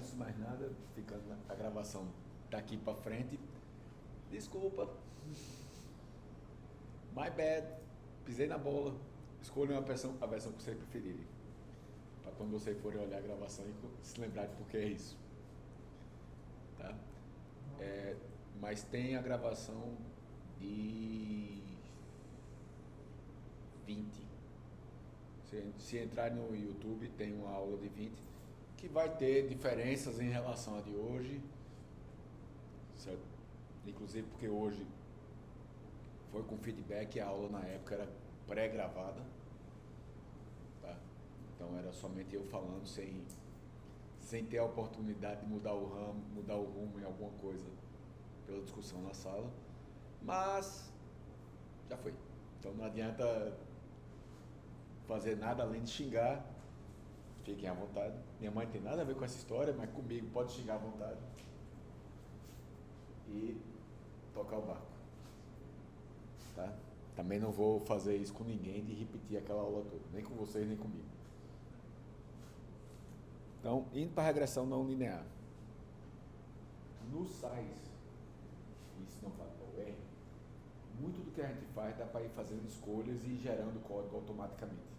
antes de mais nada, ficando a gravação daqui para frente, desculpa, my bad, pisei na bola, escolha a versão que vocês preferirem, para quando vocês forem olhar a gravação e se lembrarem porque é isso, tá? Mas tem a gravação de 20. Se entrar no YouTube, tem uma aula de 20 que vai ter diferenças em relação à de hoje, certo? Inclusive porque hoje foi com feedback e a aula na época era pré-gravada, tá? Então era somente eu falando sem ter a oportunidade de mudar o rumo em alguma coisa pela discussão na sala, mas já foi. Então não adianta fazer nada além de xingar. Fiquem à vontade. Minha mãe tem nada a ver com essa história, mas comigo pode xingar à vontade. E tocar o barco. Tá? Também não vou fazer isso com ninguém de repetir aquela aula toda, nem com vocês, nem comigo. Então, indo para a regressão não linear. No SAIS, isso não vale para o R, muito do que a gente faz dá para ir fazendo escolhas e gerando código automaticamente.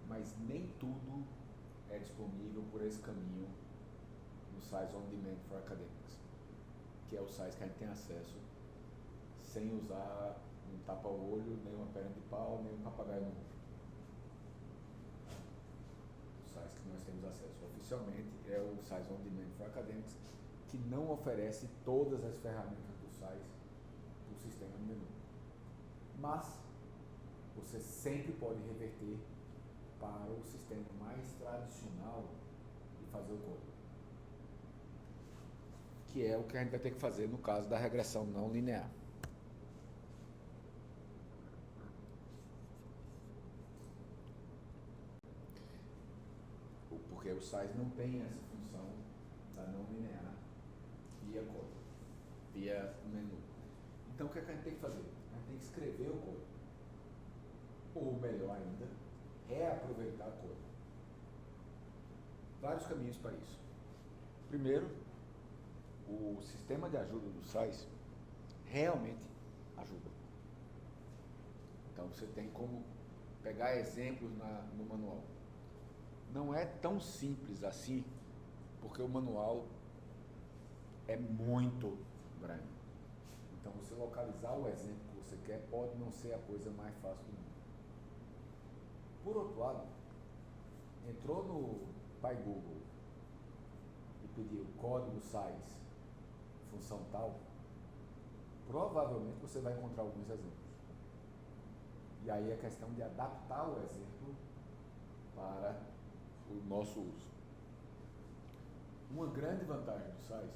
Mas nem tudo é disponível por esse caminho no SAIS On Demand for Academics, que é o SAIS que a gente tem acesso sem usar um tapa-olho, nem uma perna de pau, nem um papagaio no ombro. O SAIS que nós temos acesso oficialmente é o SAIS On Demand for Academics, que não oferece todas as ferramentas do SAIS do sistema no menu. Mas você sempre pode reverter para o sistema mais tradicional e fazer o código, que é o que a gente vai ter que fazer no caso da regressão não linear. Porque o SAIS não tem essa função da não linear via código, via menu. Então o que a gente tem que fazer? A gente tem que escrever o código, ou melhor ainda, reaproveitar o código. Vários caminhos para isso. Primeiro, o sistema de ajuda do SAIS realmente ajuda. Então você tem como pegar exemplos no manual. Não é tão simples assim, porque o manual é muito grande. Então você localizar o exemplo que você quer pode não ser a coisa mais fácil do mundo. Por outro lado, entrou no Pai Google e pediu código SAIS, função tal, provavelmente você vai encontrar alguns exemplos. E aí é questão de adaptar o exemplo para o nosso uso. Uma grande vantagem do SAIS,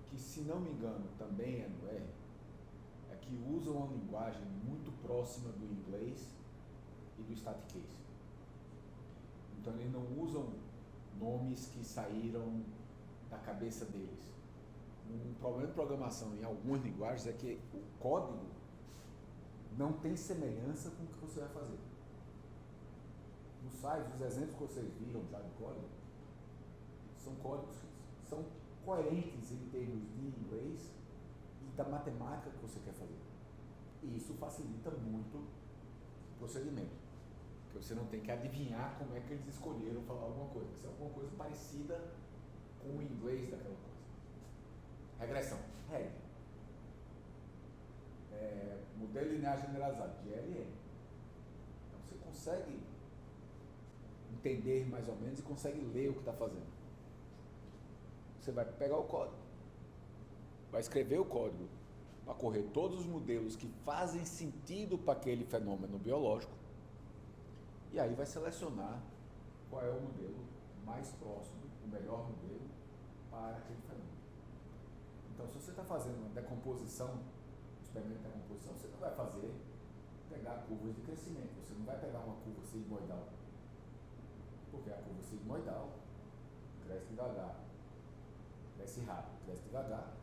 que se não me engano também é no R, é que usam uma linguagem muito próxima do inglês e do static case. Então eles não usam nomes que saíram da cabeça deles. Um problema de programação em algumas linguagens é que o código não tem semelhança com o que você vai fazer. No SAIS, os exemplos que vocês viram já de código são códigos que são coerentes em termos de inglês e da matemática que você quer fazer. E isso facilita muito o procedimento, porque você não tem que adivinhar como é que eles escolheram falar alguma coisa. Isso é alguma coisa parecida com o inglês daquela coisa. Regressão, regra. Modelo linear generalizado, GLM. Então você consegue entender mais ou menos e consegue ler o que está fazendo. Você vai pegar o código, vai escrever o código para correr todos os modelos que fazem sentido para aquele fenômeno biológico, e aí vai selecionar qual é o modelo mais próximo, o melhor modelo para aquele fenômeno. Então, se você está fazendo uma decomposição, um experimento de decomposição, você não vai pegar curvas de crescimento, você não vai pegar uma curva sigmoidal, porque a curva sigmoidal cresce devagar, cresce rápido, cresce devagar,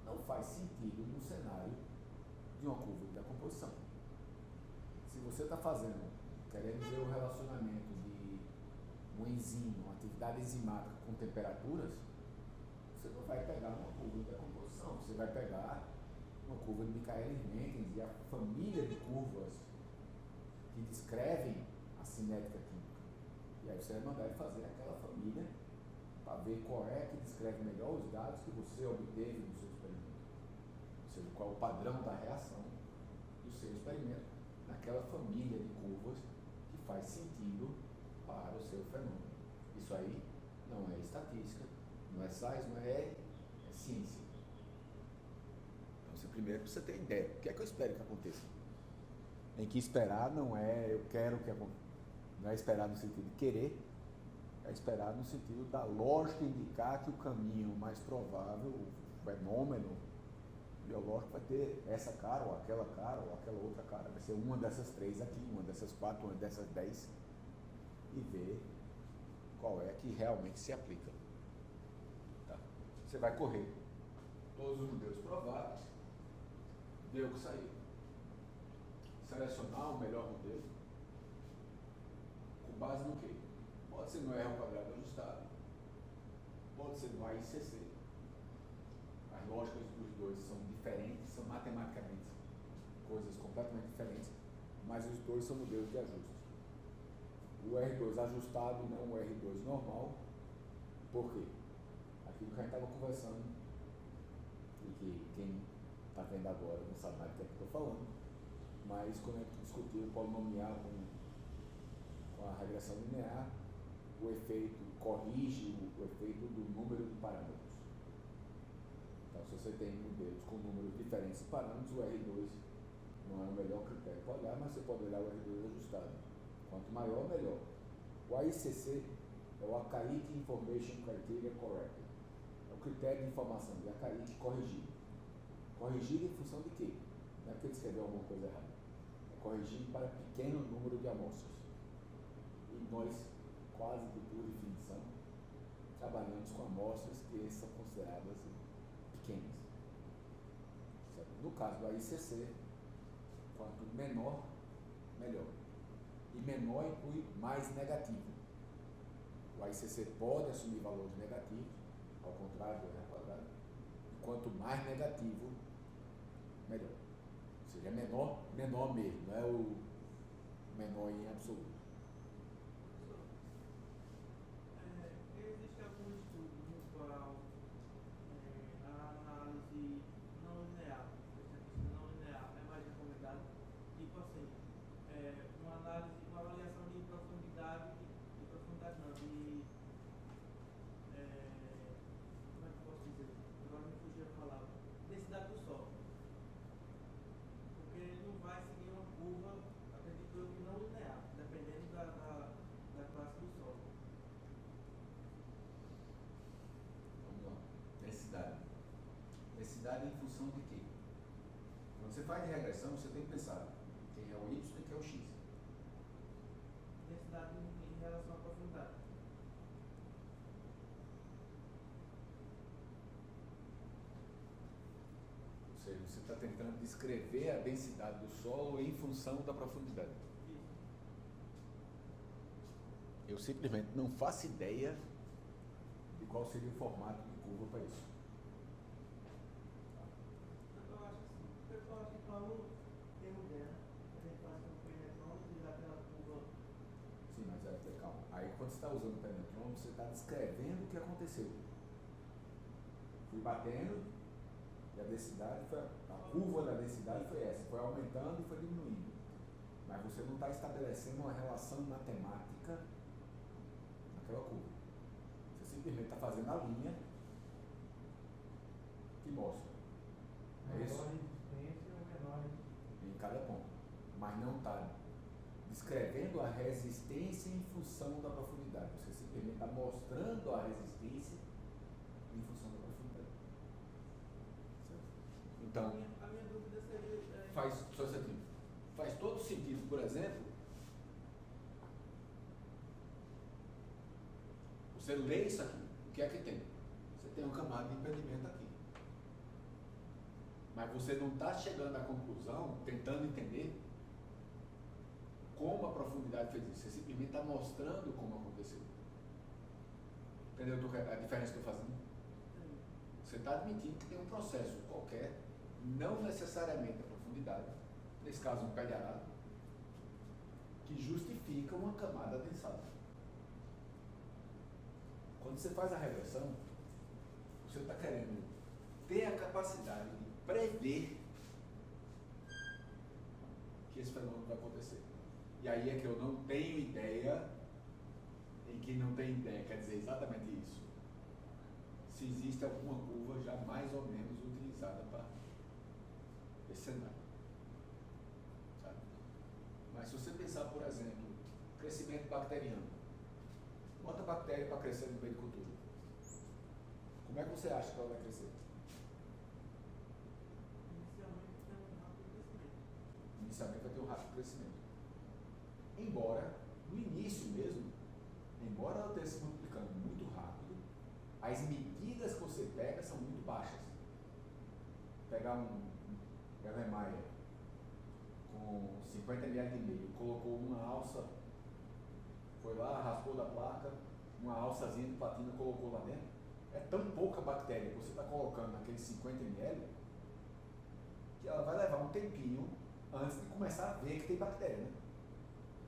não faz sentido no cenário de uma curva de decomposição. Se você está querendo ver o relacionamento de um enzima, uma atividade enzimática com temperaturas, você não vai pegar uma curva de decomposição, você vai pegar uma curva de Michaelis-Menten e a família de curvas que descrevem a cinética química. E aí você vai mandar ele fazer aquela família para ver qual é que descreve melhor os dados que você obteve no seu experimento. Ou seja, qual é o padrão da reação do seu experimento naquela família de curvas que faz sentido para o seu fenômeno. Isso aí não é estatística, não é science, não é ciência. Então você primeiro precisa ter ideia. O que é que eu espero que aconteça? Em que esperar não é eu quero que aconteça. Não é esperar no sentido de querer, é esperar no sentido da lógica indicar que o caminho mais provável, o fenômeno biológico vai ter essa cara, ou aquela outra cara. Vai ser uma dessas três aqui, uma dessas quatro, uma dessas 10, e ver qual é que realmente se aplica. Tá? Você vai correr todos os modelos prováveis, ver o que sair, selecionar o melhor modelo, com base no quê? Pode ser no R ao quadrado ajustado, pode ser no AICC. As lógicas dos dois são diferentes, são matematicamente coisas completamente diferentes, mas os dois são modelos de ajuste. O R2 ajustado e não o R2 normal. Por quê? Aquilo que a gente estava conversando, e que quem está vendo agora não sabe mais do que é que eu estou falando, mas quando a gente discutiu o polinomial com a regressão linear, o efeito corrige o efeito do número de parâmetros. Então, se você tem modelos com números diferentes de parâmetros, o R2 não é o melhor critério para olhar, mas você pode olhar o R2 ajustado. Quanto maior, melhor. O AICC é o Archaic Information Criteria Corrected. É o critério de informação de arcaic corrigido. Corrigido em função de quê? Não é porque ele escreveu alguma coisa errada. É corrigido para pequeno número de amostras. E nós, quase que por definição, trabalhamos com amostras que são consideradas pequenas. Certo? No caso do AICC, quanto menor, melhor. E menor inclui mais negativo. O AICC pode assumir valores negativos, ao contrário do R ao quadrado. E quanto mais negativo, melhor. Ou seja, é menor, menor mesmo, não é o menor em absoluto. Existe algum estudo no qual a análise não linear, não linear é mais recomendada? Tipo assim, uma análise, uma avaliação de profundidade não, como é que eu posso dizer? Agora me fugiu a palavra. Densidade do solo. Porque ele não vai seguir uma curva, acredito eu, que não linear, dependendo da classe do solo. Vamos lá. Densidade. Densidade em função de quê? Quando você faz regressão, você tem que pensar quem é o Y e quem é o X. Densidade em relação à profundidade. Ou seja, você está tentando descrever a densidade do solo em função da profundidade. Isso. Eu simplesmente não faço ideia de qual seria o formato de curva para isso. Eu acho assim, porque eu acho que para o termo dela, a gente faz um penetrômetro e dá aquela curva. Sim, mas calma. Aí quando você está usando o penetrômetro, você está descrevendo o que aconteceu. Fui batendo e a densidade foi, a curva da densidade foi essa, foi aumentando e foi diminuindo. Mas você não está estabelecendo uma relação matemática naquela curva. Você simplesmente está fazendo a linha que mostra. É isso? Maior resistência ou menor Em cada ponto. Mas não está descrevendo a resistência em função da profundidade. Você simplesmente está mostrando a resistência em função da profundidade. Certo? Então, a minha dúvida seria. faz todo sentido, por exemplo, você lê isso aqui. O que é que tem? Você tem uma camada de impedimento aqui. Mas você não está chegando à conclusão, tentando entender como a profundidade fez isso. Você simplesmente está mostrando como aconteceu. Entendeu a diferença que eu estou fazendo? Entendi. Você está admitindo que tem um processo qualquer, não necessariamente a profundidade, nesse caso um pé de arado, que justifica uma camada adensada. Quando você faz a regressão, você está querendo ter a capacidade de prever que esse fenômeno vai acontecer. E aí é que eu não tenho ideia, em que não tem ideia, quer dizer exatamente isso. Se existe alguma curva já mais ou menos utilizada para esse cenário. Sabe? Mas se você pensar, por exemplo, crescimento bacteriano, bota bactéria para crescer no meio de cultura. Como é que você acha que ela vai crescer? Inicialmente tem um rápido crescimento. Inicialmente vai ter um rápido crescimento. Embora, no início mesmo, embora ela esteja se multiplicando muito rápido, as medidas que você pega são muito baixas. Pegar um Erlenmeyer com 50 ml de milho, colocou uma alça, foi lá, raspou da placa, uma alçazinha de platina, colocou lá dentro. É tão pouca bactéria que você está colocando naqueles 50 ml que ela vai levar um tempinho antes de começar a ver que tem bactéria, né?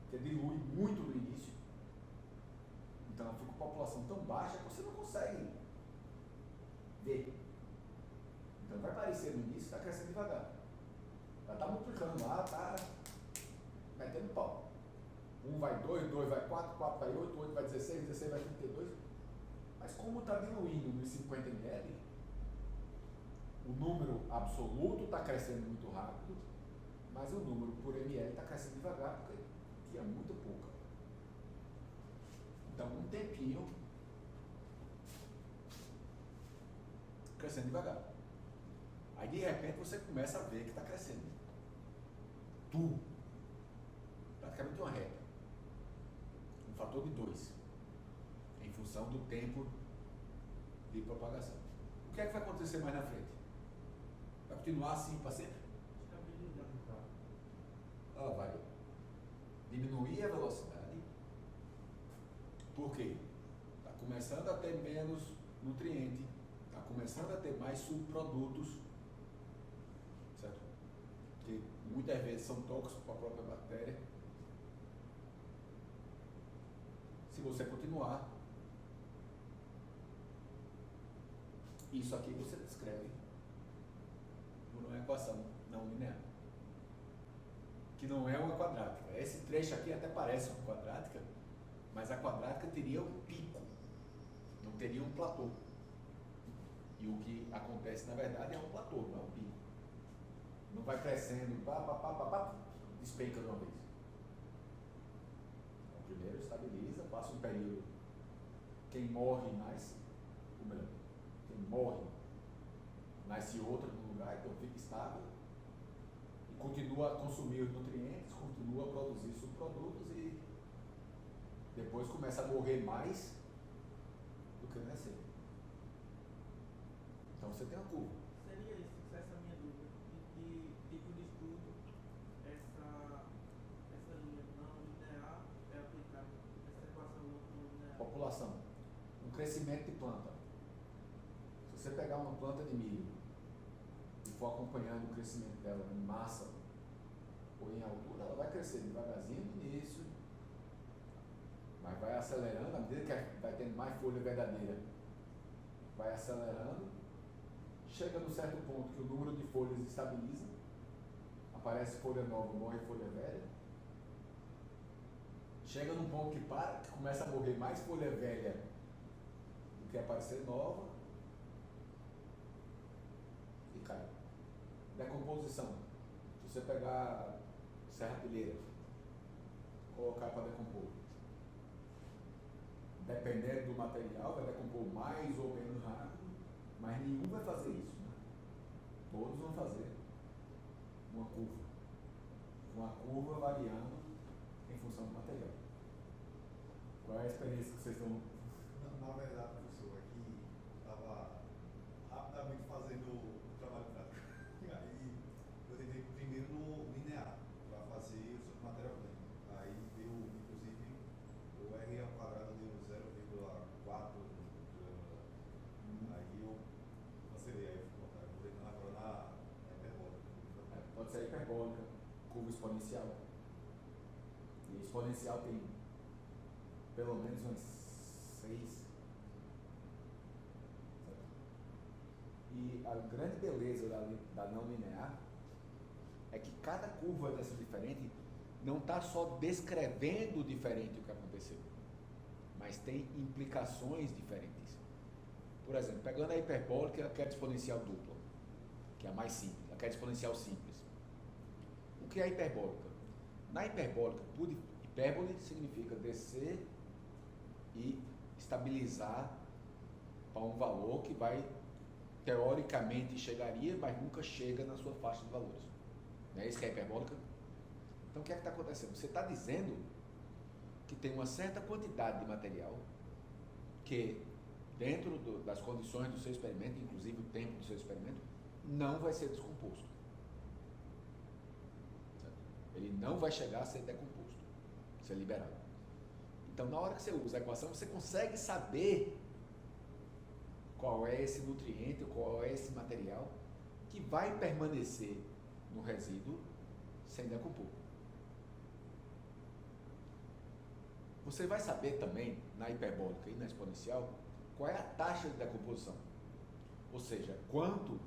Porque dilui muito no início. Então ela fica com população tão baixa que você não consegue ver. Então vai parecer no início que está crescendo devagar. Ela está multiplicando lá, está metendo pau. 1 vai 2, 2 vai 4, 4 vai 8, 8 vai 16, 16 vai 32. Mas como está diluindo nos 50 ml, o número absoluto está crescendo muito rápido, mas o número por ml está crescendo devagar, porque tinha muito pouca. Então, um tempinho crescendo devagar. Aí, de repente, você começa a ver que está crescendo. Tudo. Praticamente uma reta. Um fator de 2. Em função do tempo de propagação. O que é que vai acontecer mais na frente? Vai continuar assim para sempre? Estabilidade. Ela vai diminuir a velocidade. Por quê? Está começando a ter menos nutriente, está começando a ter mais subprodutos, certo? Que muitas vezes são tóxicos para a própria bactéria. Se você continuar, isso aqui você descreve por uma equação não linear, que não é uma quadrática. Esse trecho aqui até parece uma quadrática, mas a quadrática teria um pico, não teria um platô. E o que acontece na verdade é um platô, não é um pico. Não vai crescendo, despenca de uma vez. Então, primeiro estabiliza, passa um período. Quem morre nasce, ou melhor, quem morre nasce outro no lugar, então fica estável e continua a consumir os nutrientes, continua a produzir subprodutos e depois começa a morrer mais do que nascer. Então você tem uma curva. Seria isso, essa é a minha dúvida. De que tipo de estudo essa linha não linear é aplicada? Essa equação não linear? População. Um crescimento de planta. Se você pegar uma planta de milho e for acompanhando o crescimento dela em massa ou em altura, ela vai crescer devagarzinho no início, mas vai acelerando, à medida que vai tendo mais folha verdadeira, vai acelerando, chega num certo ponto que o número de folhas estabiliza, aparece folha nova, morre folha velha, chega num ponto que para, que começa a morrer mais folha velha do que aparecer nova, e cai. Decomposição. Se você pegar serrapilheira, colocar para decompor, dependendo do material, vai decompor mais ou menos rápido, mas nenhum vai fazer isso, né? Todos vão fazer uma curva variando em função do material. Qual é a experiência que vocês estão? Na verdade, professor, aqui estava rapidamente fazendo o trabalho prático. E aí eu tentei primeiro no linear, para fazer o seu matéria-prima. Aí deu, inclusive, o R ao quadrado deu 0,4 curva exponencial. E a exponencial tem pelo menos umas 6. E a grande beleza da não linear é que cada curva dessa diferente não está só descrevendo diferente o que aconteceu, mas tem implicações diferentes. Por exemplo, pegando a hiperbólica e a queda exponencial dupla, que é a mais simples, a queda exponencial simples. O que é a hiperbólica? Na hiperbólica, por hipérbole significa descer e estabilizar para um valor que vai, teoricamente, chegaria, mas nunca chega na sua faixa de valores. Não é isso que é hiperbólica? Então, o que é que está acontecendo? Você está dizendo que tem uma certa quantidade de material que, dentro das condições do seu experimento, inclusive o tempo do seu experimento, não vai ser descomposto. Certo? Ele não vai chegar a ser decomposto, ser liberado. Então, na hora que você usa a equação, você consegue saber qual é esse nutriente, qual é esse material que vai permanecer no resíduo sem decompor. Você vai saber também, na hiperbólica e na exponencial, qual é a taxa de decomposição. Ou seja, quanto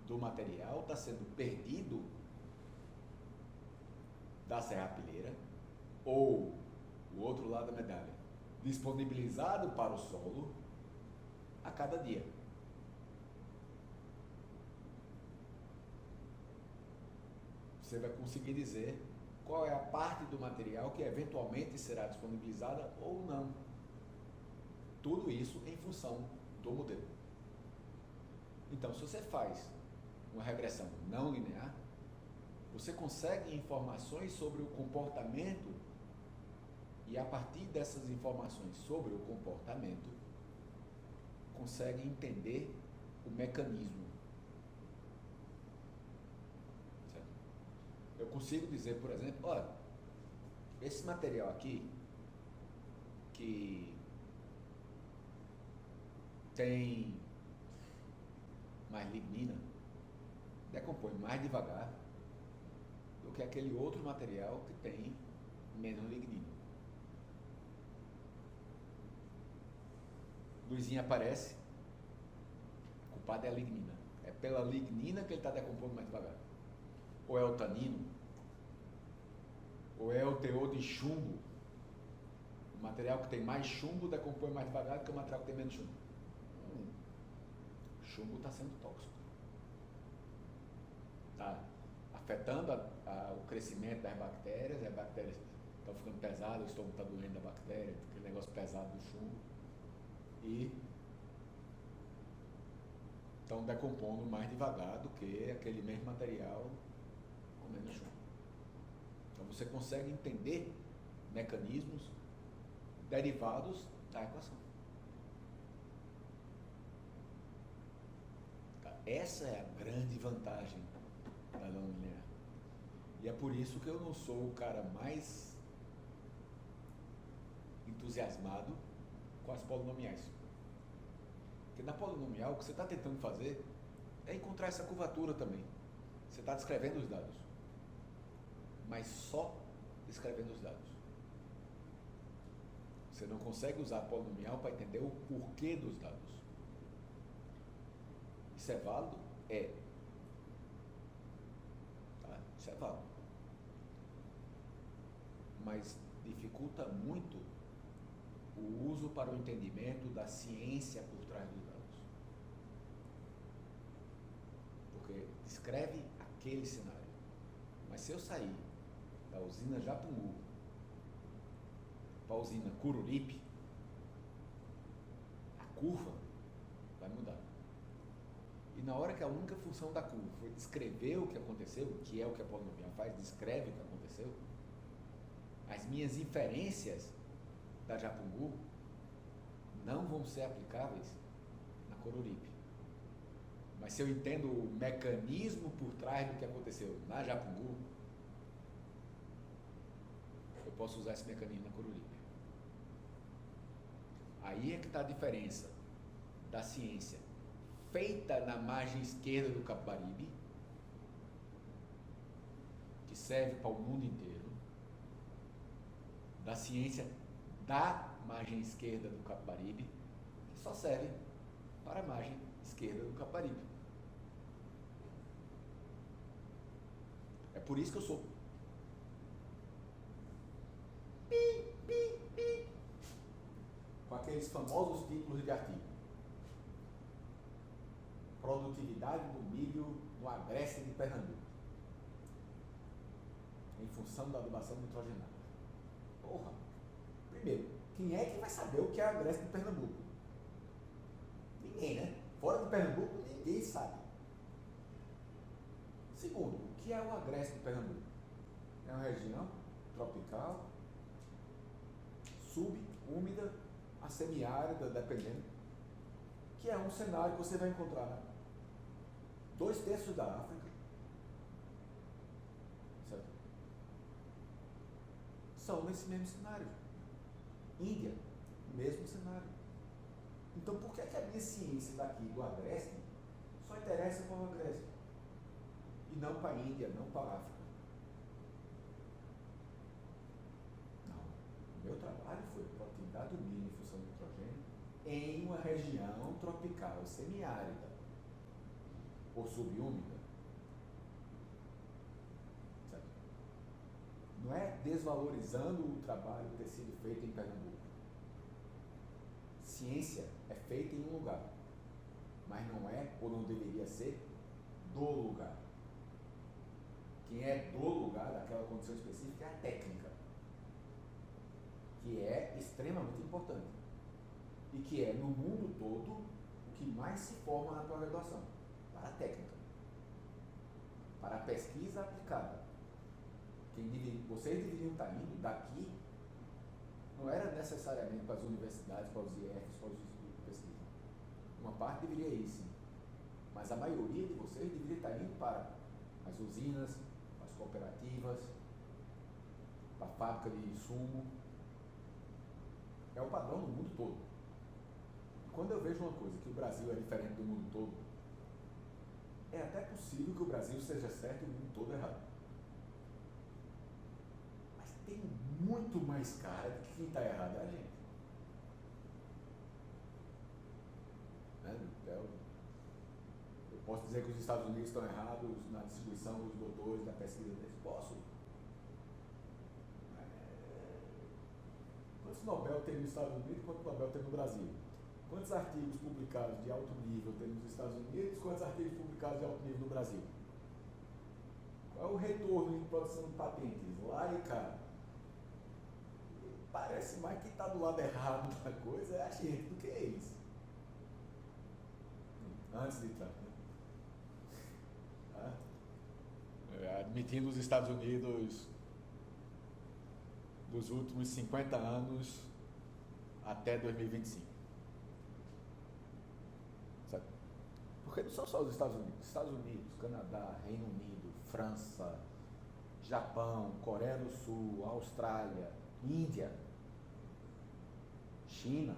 do material está sendo perdido da serrapilheira, ou, o outro lado da medalha, disponibilizado para o solo a cada dia. Você vai conseguir dizer qual é a parte do material que eventualmente será disponibilizada ou não. Tudo isso em função do modelo. Então, se você faz uma regressão não linear, você consegue informações sobre o comportamento e, a partir dessas informações sobre o comportamento, consegue entender o mecanismo. Certo? Eu consigo dizer, por exemplo, olha, esse material aqui, que tem mais lignina, decompõe mais devagar do que aquele outro material que tem menos lignina. Luzinha aparece, a culpada é a lignina. É pela lignina que ele está decompondo mais devagar. Ou é o tanino, ou é o teor de chumbo. O material que tem mais chumbo decompõe mais devagar do que o material que tem menos chumbo. O chumbo está sendo tóxico. Está afetando o crescimento das bactérias, as bactérias estão ficando pesadas, o estômago está doendo da bactéria, aquele negócio pesado do chumbo. E estão decompondo mais devagar do que aquele mesmo material com menos chumbo. Então você consegue entender mecanismos derivados da equação. Essa é a grande vantagem da não linear. E é por isso que eu não sou o cara mais entusiasmado com as polinomiais. Porque na polinomial, o que você está tentando fazer é encontrar essa curvatura também. Você está descrevendo os dados, mas só descrevendo os dados. Você não consegue usar a polinomial para entender o porquê dos dados. Isso é válido? É. Tá? Isso é válido. Mas dificulta muito o uso para o entendimento da ciência por trás dos dados. Porque descreve aquele cenário. Mas se eu sair da usina Japungu para a usina Cururipe, a curva vai mudar. E na hora que a única função da curva foi descrever o que aconteceu, que é o que a polinomial faz, descreve o que aconteceu, as minhas inferências da Japungu não vão ser aplicáveis na Coruripe. Mas se eu entendo o mecanismo por trás do que aconteceu na Japungu, eu posso usar esse mecanismo na Coruripe. Aí é que está a diferença da ciência feita na margem esquerda do Capibaribe, que serve para o mundo inteiro, da ciência da margem esquerda do Capibaribe, que só serve para a margem esquerda do Capibaribe. É por isso que eu sou com aqueles famosos títulos de artigo. Produtividade do milho no Agreste de Pernambuco, em função da adubação nitrogenada. Porra! Primeiro, quem é que vai saber o que é o Agreste de Pernambuco? Ninguém, né? Fora de Pernambuco, ninguém sabe. Segundo, o que é o Agreste de Pernambuco? É uma região tropical, subúmida, a semiárida, dependendo, que é um cenário que você vai encontrar 2/3 da África, certo? São nesse mesmo cenário. Índia, mesmo cenário. Então, por que a minha ciência daqui do Agreste só interessa para o Agreste e não para a Índia, não para a África? Não. O meu trabalho foi a produtividade do milho em função do nitrogênio em uma região tropical semiárida ou subúmida. Certo? Não é desvalorizando o trabalho ter sido feito em Pernambuco. Ciência é feita em um lugar, mas não é, ou não deveria ser, do lugar. Quem é do lugar, daquela condição específica, é a técnica, que é extremamente importante e que é, no mundo todo, o que mais se forma na pós-graduação, para a técnica, para a pesquisa aplicada. Vocês deveriam estar indo daqui, não era necessariamente para as universidades, para os IFs, para os institutos de pesquisa. Uma parte deveria ir, sim, mas a maioria de vocês deveria estar indo para as usinas, as cooperativas, para a fábrica de insumo. É o padrão no mundo todo. Quando eu vejo uma coisa, que o Brasil é diferente do mundo todo, é até possível que o Brasil seja certo e o mundo todo errado. Mas tem muito mais cara de que quem está errado é a gente. Eu posso dizer que os Estados Unidos estão errados na distribuição dos doutores, da pesquisa deles? Posso. Quantos Nobel tem nos Estados Unidos e quantos Nobel tem no Brasil? Quantos artigos publicados de alto nível tem nos Estados Unidos? Quantos artigos publicados de alto nível no Brasil? Qual é o retorno em produção de patentes? Lá e cá. Parece mais que está do lado errado da coisa é a gente do que eles. Antes de Trump, né? Admitindo os Estados Unidos dos últimos 50 anos até 2025. Sabe? Porque não são só os Estados Unidos, Canadá, Reino Unido, França, Japão, Coreia do Sul, Austrália, Índia, China.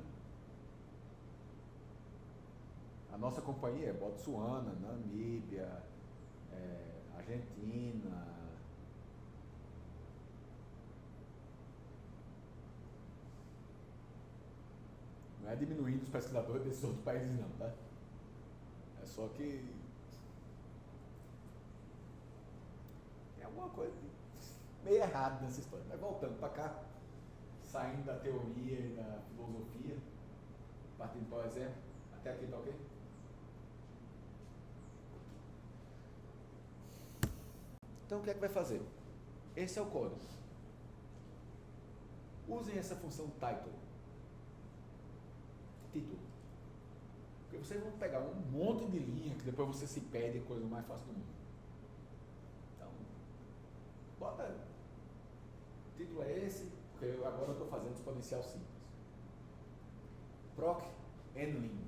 A nossa companhia é Botsuana, Namíbia, Argentina, não é diminuindo os pesquisadores desses outros países não, tá? É só que tem alguma coisa meio errada nessa história. Mas voltando para cá, saindo da teoria e da filosofia, partindo para o exemplo, até aqui tá ok? Então o que é que vai fazer? Esse é o código. Usem essa função title. Título. Porque vocês vão pegar um monte de linha que depois você se perde, é a coisa mais fácil do mundo. Então, bota. O título é esse, porque agora eu estou fazendo exponencial simples. Proc Enlin.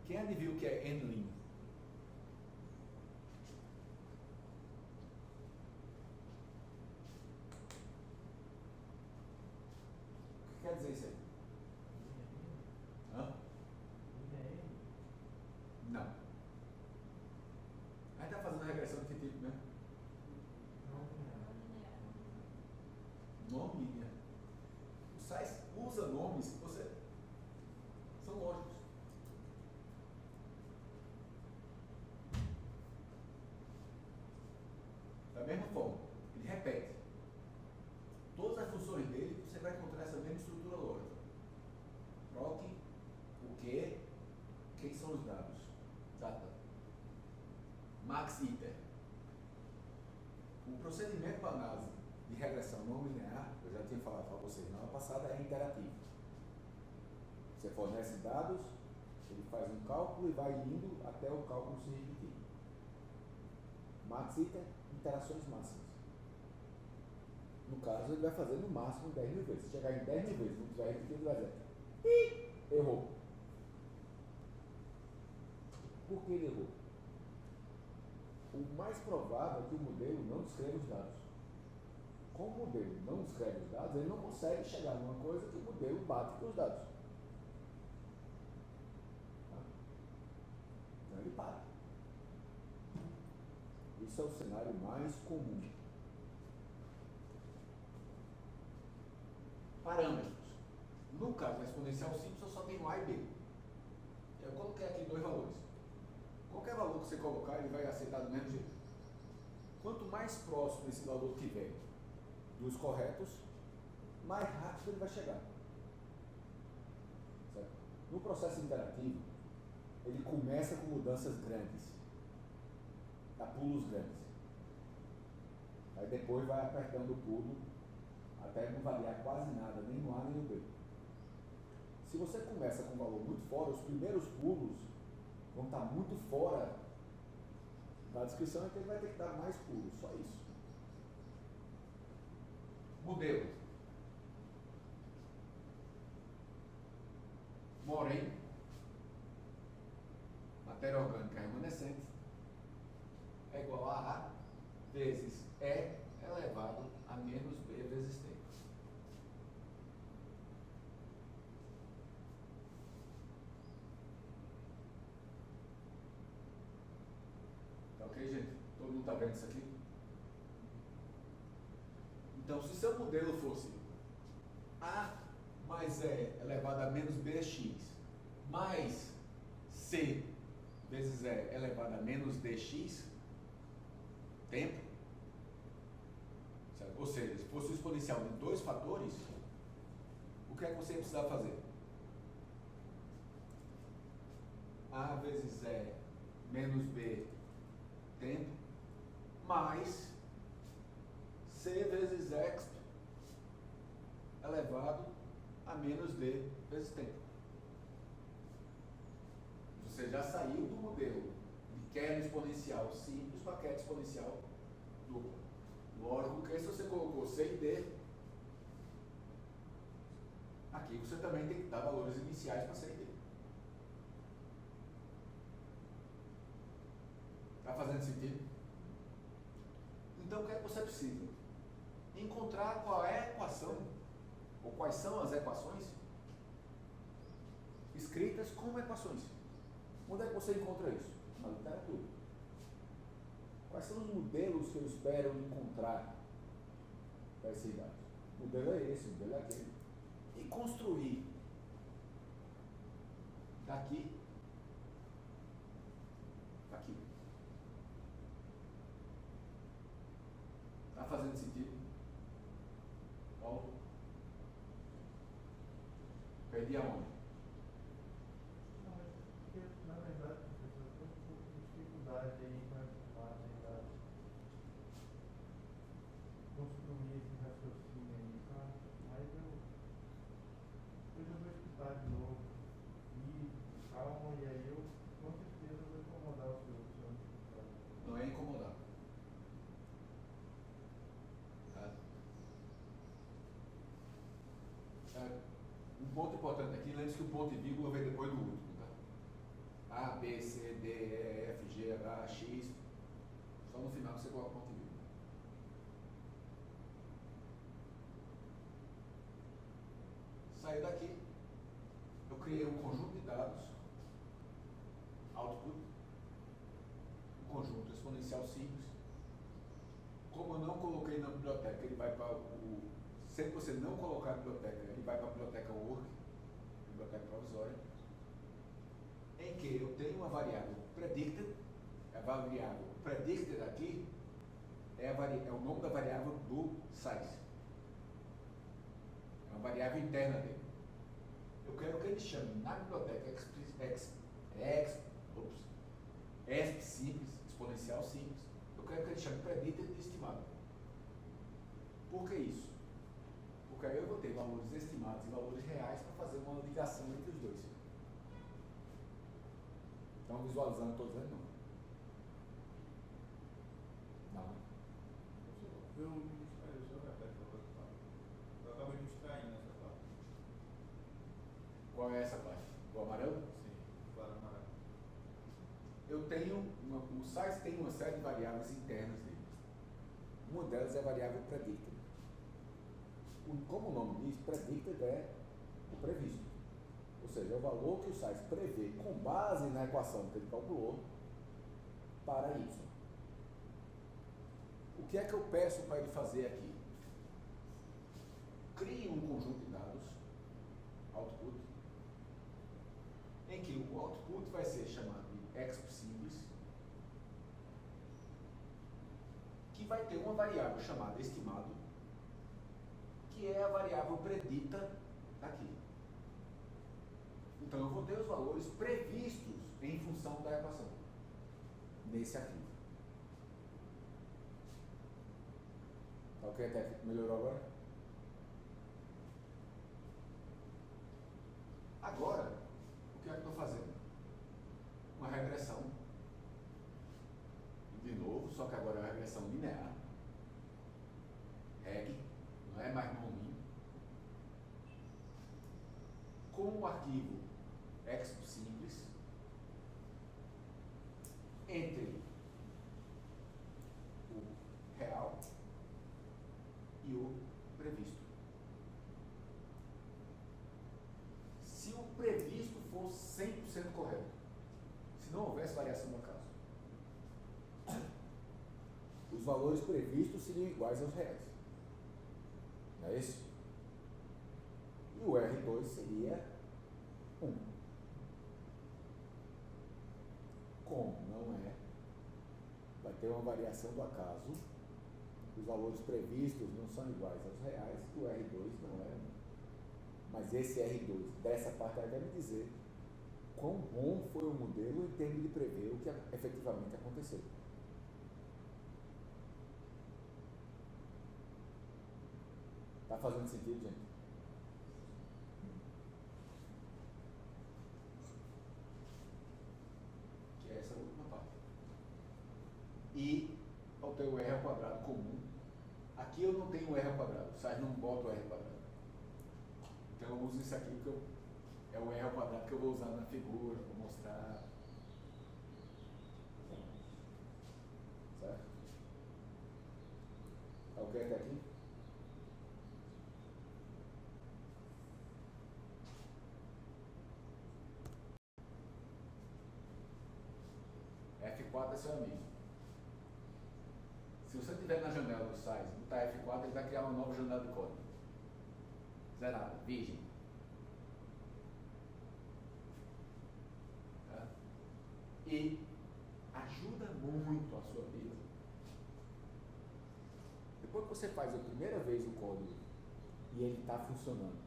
Quem adivinha o que é Enlin? O que quer dizer isso aí? Hã? Não. A gente está fazendo a regressão de que tipo mesmo? nome linha. O SAIS usa nomes que são lógicos. Da mesma forma, ele repete. Todas as funções dele, você vai encontrar essa mesma estrutura lógica. Proc, o que, quem são os dados. Data. Max iter. O procedimento para análise de regressão não linear, eu já tinha falado para vocês na aula passada, é interativo. Você fornece dados, ele faz um cálculo e vai indo até o cálculo se repetir. Max iter, interações máximas. No caso, ele vai fazer no máximo 10 mil vezes. Se chegar em 10 mil vezes, não tiver repetido, ele vai dizer: ih, errou. Por que ele errou? O mais provável é que o modelo não descreva os dados. Como o modelo não descreve os dados, ele não consegue chegar numa coisa que o modelo bate com os dados. Tá? Então ele para. Isso é o cenário mais comum. Parâmetros. No caso da exponencial simples, eu só tenho A e B. Eu coloquei aqui dois valores. Qualquer valor que você colocar, ele vai aceitar do mesmo jeito. Quanto mais próximo esse valor tiver dos corretos, mais rápido ele vai chegar. Certo? No processo interativo, ele começa com mudanças grandes, a pulos grandes. Aí depois vai apertando o pulo até não variar quase nada, nem no A nem no B. Se você começa com um valor muito fora, os primeiros pulos vão estar muito fora da descrição, então ele vai ter que dar mais pulos, só isso. Modelo. Morém, matéria orgânica remanescente, é igual a A vezes E elevado a menos B vezes T. Tá ok, gente? Todo mundo está vendo isso aqui? Então, se seu modelo fosse A mais E elevado a menos BX mais C vezes E elevado a menos DX, tempo, certo? Ou seja, se fosse o exponencial de dois fatores, o que é que você precisava fazer? A vezes E menos B tempo mais C vezes X elevado a menos D vezes tempo. Você já saiu do modelo de queda exponencial simples para queda exponencial dupla. Lógico que se você colocou C e D, aqui você também tem que dar valores iniciais para C e D. Está fazendo sentido? Então o que é que você precisa? Encontrar qual é a equação, ou quais são as equações escritas como equações. Onde é que você encontra isso? Na literatura. Quais são os modelos que eu espero encontrar para esses dados? O modelo é esse, o modelo é aquele. E construir daqui para aqui. Está fazendo sentido? Paulo? Perdi aonde? Não, mas porque, na verdade, professor, eu estou com dificuldade aí para tentar construir esse raciocínio aí, sabe? Mas eu já vou escutar de novo e calma, e aí eu com certeza vou incomodar o seu deputado. Não é incomodar. Um ponto importante aqui, lembre-se que o ponto e vírgula vem depois do último, tá? A, B, C, D, E, F, G, H, X, só no final que você coloca o ponto e vírgula. Saiu daqui, eu criei um conjunto de dados, output, um conjunto exponencial simples. Como eu não coloquei na biblioteca, ele vai para o sempre que você não colocar a biblioteca, ele vai para a biblioteca work, biblioteca provisória, em que eu tenho uma variável predicted, a variável predicted aqui é o nome da variável do size. É uma variável interna dele. Eu quero que ele chame na biblioteca ESP simples, exponencial simples. Eu quero que ele chame predicted de estimado. Por que isso? Porque aí eu vou ter valores estimados e valores reais para fazer uma ligação entre os dois. Estão visualizando, estou dizendo não. Não. Eu me distraí, deixa eu repetir o que eu acabei me distraindo nessa parte. Qual é essa parte? O amarelo? Sim, claro, amarelo. Eu tenho, o size tem uma série de variáveis internas dele. Uma delas é a variável predicted. Como o nome diz, predicted é o previsto. Ou seja, é o valor que o size prevê com base na equação que ele calculou para y. O que é que eu peço para ele fazer aqui? Crie um conjunto de dados, output, em que o output vai ser chamado de exp simples, que vai ter uma variável chamada estimado, que é a variável predita aqui. Então eu vou ter os valores previstos em função da equação, nesse arquivo. Tá ok, até melhorou agora? Agora, o que é que eu estou fazendo? Uma regressão. De novo, só que agora é uma regressão linear. Reg, não é mais non-min. Com o arquivo exp simples entre o real e o previsto. Se o previsto for 100% correto, se não houvesse variação do acaso, os valores previstos seriam iguais aos reais. Não é isso? E o R2 seria 1. Como não é, vai ter uma variação do acaso, os valores previstos não são iguais aos reais, e o R2 não é 1. Mas esse R2, dessa parte aí, vai me dizer quão bom foi o modelo em termos de prever o que efetivamente aconteceu. Está fazendo sentido, gente? Que é essa última parte. E ao ter o R ao quadrado comum, aqui eu não tenho o R ao quadrado, o size não bota o R ao quadrado. Então eu uso isso aqui porque é o R ao quadrado que eu vou usar na figura para mostrar. Certo? Tá ok até aqui? F4 é seu amigo. Se você estiver na janela do size, botar F4, ele vai criar uma nova janela de código. Zerada, virgem. Tá? E ajuda muito a sua vida. Depois que você faz a primeira vez o código e ele está funcionando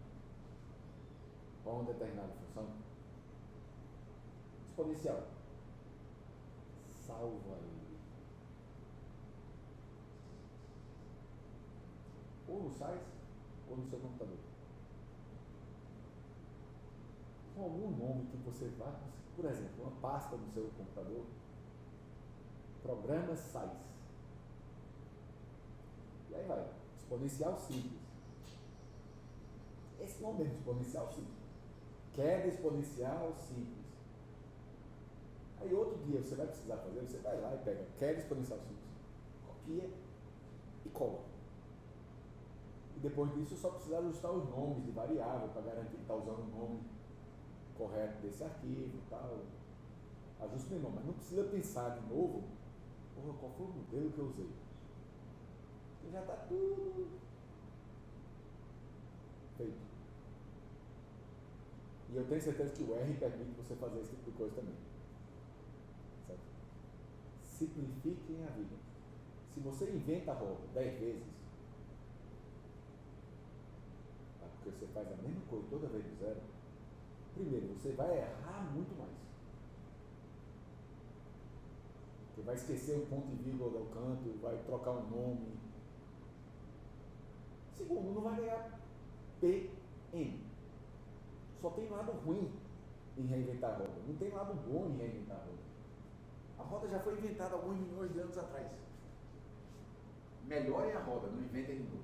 para uma determinada função, exponencial, salva ele. Ou no site, ou no seu computador. Com algum nome que você vá, por exemplo, uma pasta no seu computador, programa size. E aí vai, exponencial simples. Esse nome mesmo, exponencial simples. Queda exponencial simples. Aí outro dia você vai precisar fazer, você vai lá e pega queda exponencial simples, copia e cola. E depois disso só precisa ajustar os nomes de variável para garantir que está usando o nome correto desse arquivo e tal. Ajuste o nome, mas não precisa pensar de novo, qual foi o modelo que eu usei? Porque já está tudo Feito. E eu tenho certeza que o R permite você fazer esse tipo de coisa também. Certo? Simplifiquem a vida. Se você inventa a roda 10 vezes, tá? Porque você faz a mesma coisa toda vez do zero, primeiro, você vai errar muito mais. Você vai esquecer um ponto e vírgula do canto, vai trocar um nome. Segundo, não vai ganhar PM. Só tem lado ruim em reinventar a roda. Não tem lado bom em reinventar a roda. A roda já foi inventada alguns milhões de anos atrás. Melhorem a roda, não inventem de novo.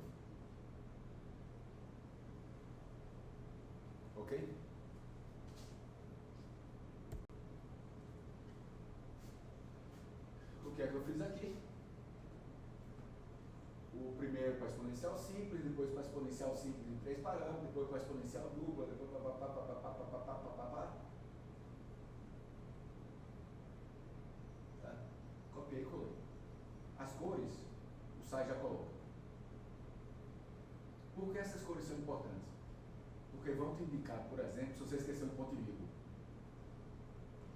Ok? O que é que eu fiz aqui? O primeiro para exponencial simples, depois para exponencial simples em 3 parâmetros, depois para exponencial dupla, depois para tá? Copiei e colei. As cores, o site já coloca. Por que essas cores são importantes? Porque vão te indicar, por exemplo, se você esqueceu um ponto e vírgula.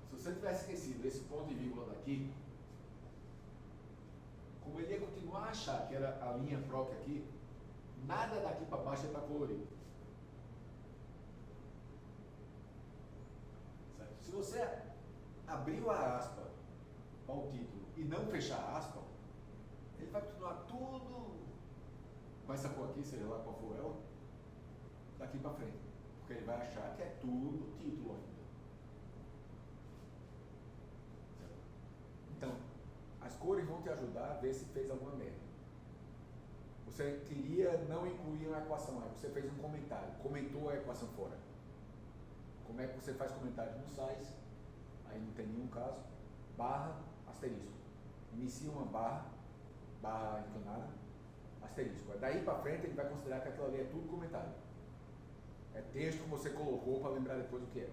Se você tivesse esquecido esse ponto e vírgula daqui, como ele ia continuar a achar que era a linha PROC aqui, nada daqui para baixo está colorido. Certo? Se você abriu a aspa para o título e não fechar a aspa, ele vai continuar tudo com essa cor aqui, seja lá qual for ela, daqui para frente. Porque ele vai achar que é tudo título ainda. Certo? Então, as cores vão te ajudar a ver se fez alguma merda. Você queria não incluir uma equação, aí você fez um comentário, comentou a equação fora. Como é que você faz comentário no size? Aí não tem nenhum caso. Barra, asterisco. Inicia uma barra inclinada, asterisco. Daí para frente ele vai considerar que aquilo ali é tudo comentário. É texto que você colocou para lembrar depois o que é.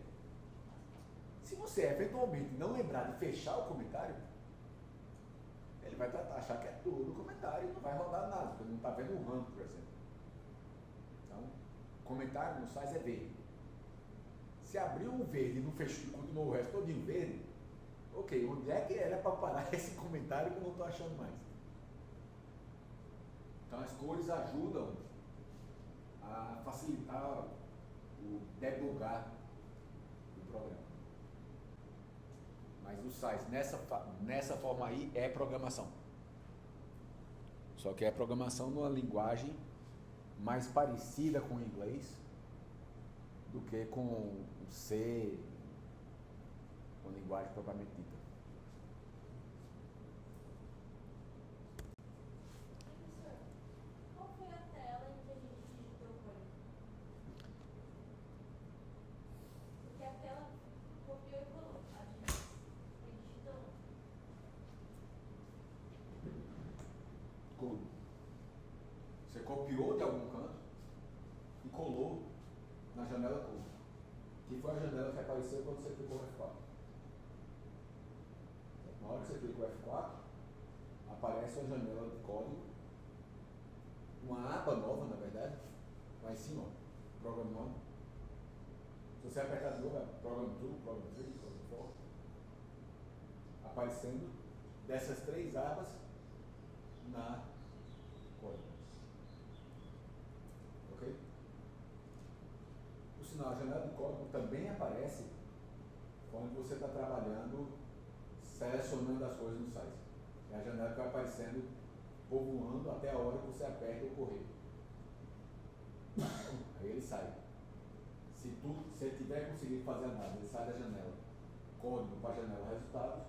Se você eventualmente não lembrar de fechar o comentário, ele vai achar que é tudo comentário e não vai rodar nada, porque não está vendo o RAM, por exemplo. Então, comentário no size é verde. Se abriu um verde e não fechou, continuou o resto todo em verde, ok, onde é que era para parar esse comentário que eu não estou achando mais? Então as cores ajudam a facilitar o debugar do programa. Mas o size, nessa forma aí, é programação. Só que é programação numa linguagem mais parecida com o inglês do que com o C, com linguagem propriamente dita. Professor, qual foi a tela em que a gente digitou o código? Porque a tela copiou e colou. A gente foi digitando. Code. Você copiou de algum canto e colou na janela Code, que foi a janela que apareceu quando você clicou o F4. Na hora que você clica o F4, aparece uma janela de código, uma aba nova, na verdade, lá em cima, ó, Program 1. Se você apertar de novo, é Program 2, Program 3, Program 4, aparecendo dessas 3 abas na código. Ok? Por sinal, a janela de código também aparece quando você está trabalhando selecionando as coisas no site. É a janela que vai aparecendo, povoando até a hora que você aperta o correio. Aí ele sai. Se você tiver conseguido fazer nada, ele sai da janela código para a janela resultados.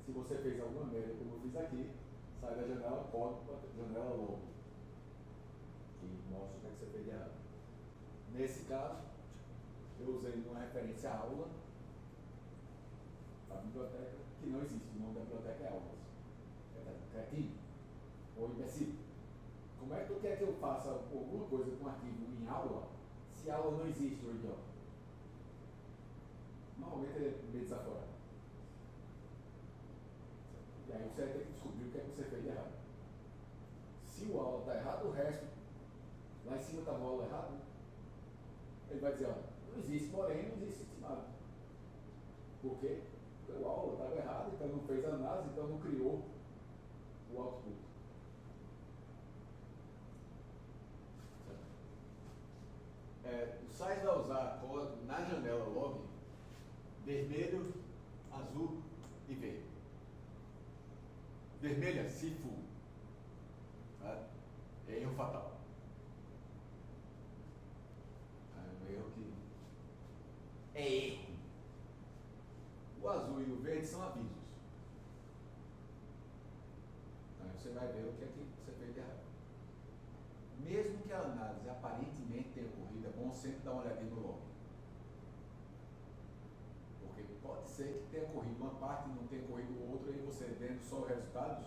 Se você fez alguma merda, como eu fiz aqui, sai da janela código para a janela logo, que mostra o que você fez de errado. Nesse caso, eu usei uma referência à aula, a biblioteca, que não existe. O nome da biblioteca é aulas. Cretino ou imbecil. Como é que tu quer que eu faça alguma coisa com um arquivo em aula se a aula não existe, o idiota? Normalmente ele é meio desaforado. E aí você vai ter que descobrir o que é que você fez de errado. Se o aula está errado, o resto, lá em cima estava o aula errado, Ele vai dizer, ó, não existe moreno, não existe estimado. Por quê? Porque o aula estava errado, então não fez análise, então não criou o output. O SAIS vai usar código na janela log vermelho, azul e verde. Vermelha, se full. Tá? É erro fatal. É um erro que é erro. O azul e o verde são avisos. Então você vai ver o que é que você fez de errado. Mesmo que a análise aparentemente tenha ocorrido, é bom sempre dar uma olhadinha no log. Porque pode ser que tenha ocorrido uma parte e não tenha ocorrido outra, e você vendo só os resultados,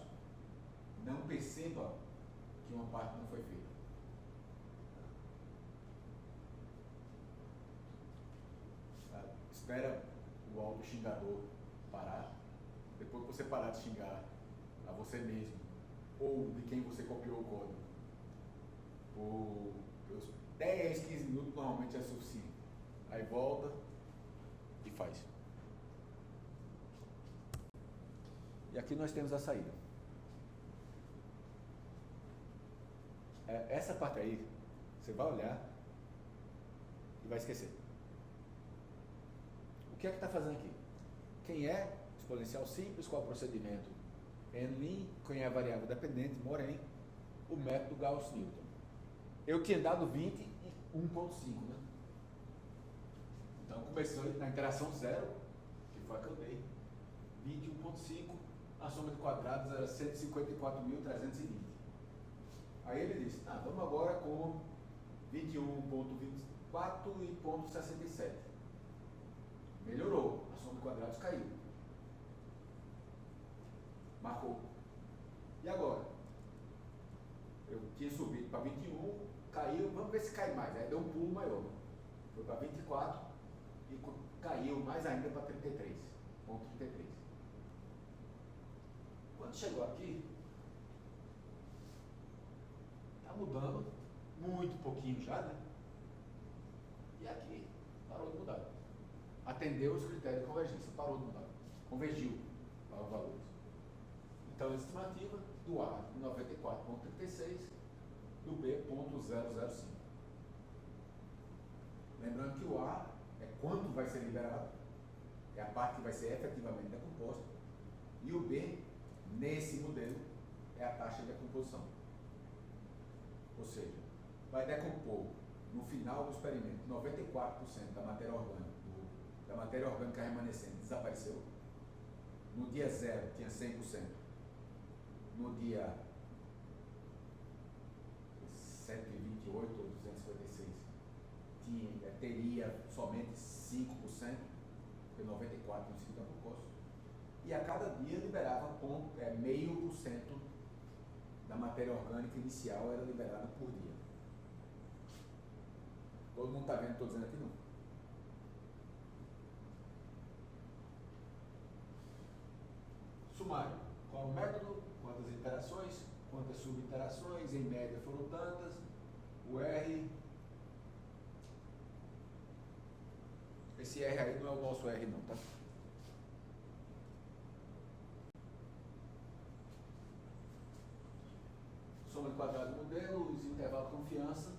não perceba que uma parte não foi feita. Tá? Espera o auto-xingador parar. Depois que você parar de xingar a você mesmo, ou de quem você copiou o código, por 10, 15 minutos normalmente é suficiente. Aí volta e faz. E aqui nós temos a saída. Essa parte aí, você vai olhar e vai esquecer. O que é que está fazendo aqui? Quem é exponencial simples, qual é o procedimento? N, quem é a variável dependente, Moren, o método Gauss-Newton. Eu tinha dado 20 e 1.5, né? Então começou na interação zero, que foi a que eu dei. 21.5, a soma de quadrados era 154.320. Aí ele disse, vamos agora com 21.24 e 0.67. Melhorou, a soma de quadrados caiu. Marcou. E agora? Eu tinha subido para 21, caiu, vamos ver se cai mais. Aí deu um pulo maior. Foi para 24 e caiu mais ainda para 33.33. Quando chegou aqui, está mudando muito pouquinho já, né? E aqui parou de mudar. Atendeu os critérios de convergência, parou de mudar. Convergiu para os valores. Então, a estimativa do A 94.36 e o B 0.005. Lembrando que o A é quanto vai ser liberado, é a parte que vai ser efetivamente decomposta, e o B, nesse modelo, é a taxa de decomposição. Ou seja, vai decompor no final do experimento 94% da matéria orgânica remanescente desapareceu. No dia 0 tinha 100%. No dia 128 ou 256 teria somente 5%, porque 94% tinha sido decomposto. E a cada dia liberava 0,5% da matéria orgânica inicial era liberada por dia. Todo mundo está vendo, estou dizendo aqui não. Sumário. Qual o método? Quantas interações? Quantas subinterações? Em média foram tantas. O R. Esse R aí não é o nosso R não, tá? Soma de quadrado do modelo, os intervalos de confiança.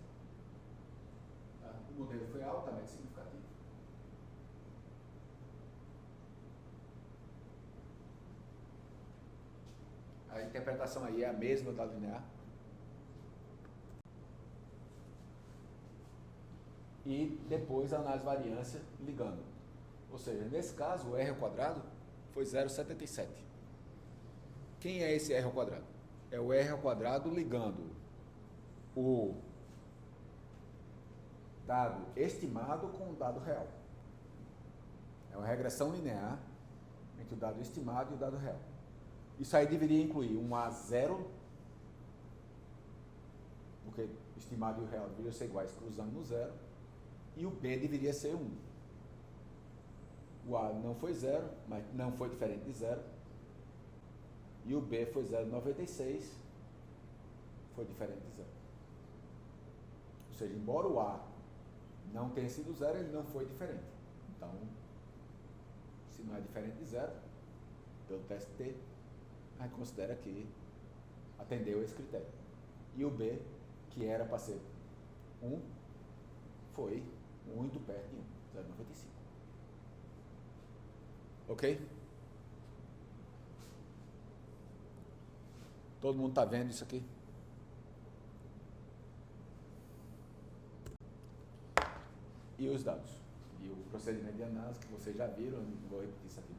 Tá? O modelo foi altamente significativo. A interpretação aí é a mesma da linear. E depois a análise de variância ligando. Ou seja, nesse caso o R ao quadrado foi 0,77. Quem é esse R ao quadrado? É o R ao quadrado ligando o dado estimado com o dado real. É uma regressão linear entre o dado estimado e o dado real. Isso aí deveria incluir um A0, porque estimado e o real deveriam ser iguais cruzando no zero, e o B deveria ser 1. O A não foi 0, mas não foi diferente de 0, e o B foi 0,96, foi diferente de 0. Ou seja, embora o A não tenha sido zero, ele não foi diferente. Então, se não é diferente de zero, pelo teste T, a gente considera que atendeu esse critério. E o B, que era para ser 1, foi muito perto de 1, 0,95. Ok? Todo mundo está vendo isso aqui? E os dados. E o procedimento de análise que vocês já viram, eu não vou repetir isso aqui.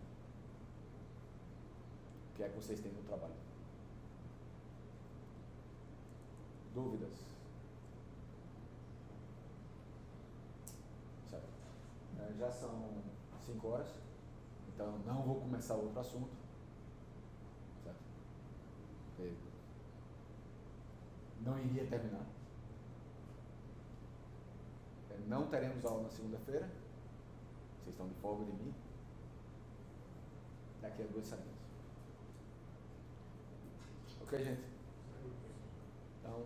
O que é que vocês têm no trabalho? Dúvidas? Certo. Já são 5 horas, então não vou começar outro assunto. Certo? Porque não iria terminar. Não teremos aula na segunda-feira. Vocês estão de folga de mim. Daqui a 2 semanas. Ok, gente? Então,